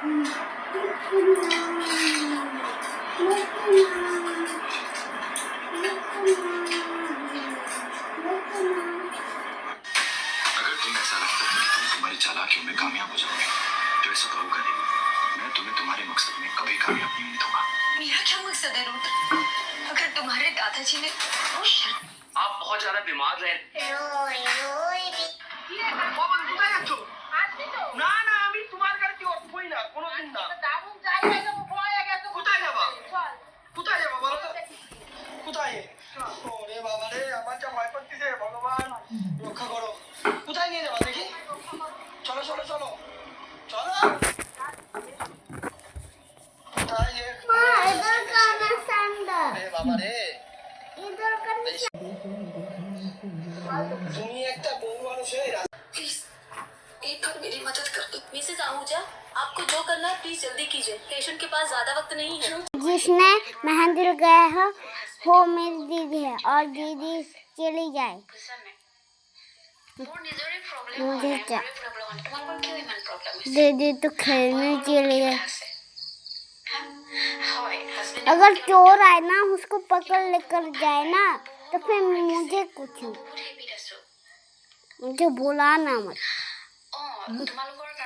अगर तुम्हें ऐसा लगता है कि तुम तुम्हारी चालाकियों में कामयाब हो जाओगे तो ऐसा तो होगा नहीं। मैं तुम्हें तुम्हारे मकसद में कभी कामयाब नहीं दूंगा। मेरा क्या मकसद है रुद्र? अगर तुम्हारे दादाजी ने आप बहुत ज्यादा बीमार रहे। না না আমি তোমার কাছে অক্ষই না কোনোদিন না। কোথায় যাবা? কোথায় যাবা বলো তো? কোথায়? ওরে বাবা রে, আমার যা ভয় করতেছে, ভগবান রক্ষা করো। কোথায় নিয়ে যাবা দেখি? চলো চলো চলো চলো। কোথায় যে? इधर करना संदर রে বাবা রে, इधर करना তুমি একটা বউ মানুষ হয়ে प्लीज एक बार मेरी मदद कर दो। मिसेस आहूजा, आपको जो करना है प्लीज जल्दी कीजिए, पेशेंट के पास ज्यादा वक्त नहीं है। जिसने मेहंदी लगाया है वो मेरी दीदी है और दीदी चली जाए मुझे क्या दीदी तो खेलने चली गई। अगर चोर आए ना उसको पकड़ लेकर जाए ना तो फिर मुझे कुछ मुझे बुलाना मत।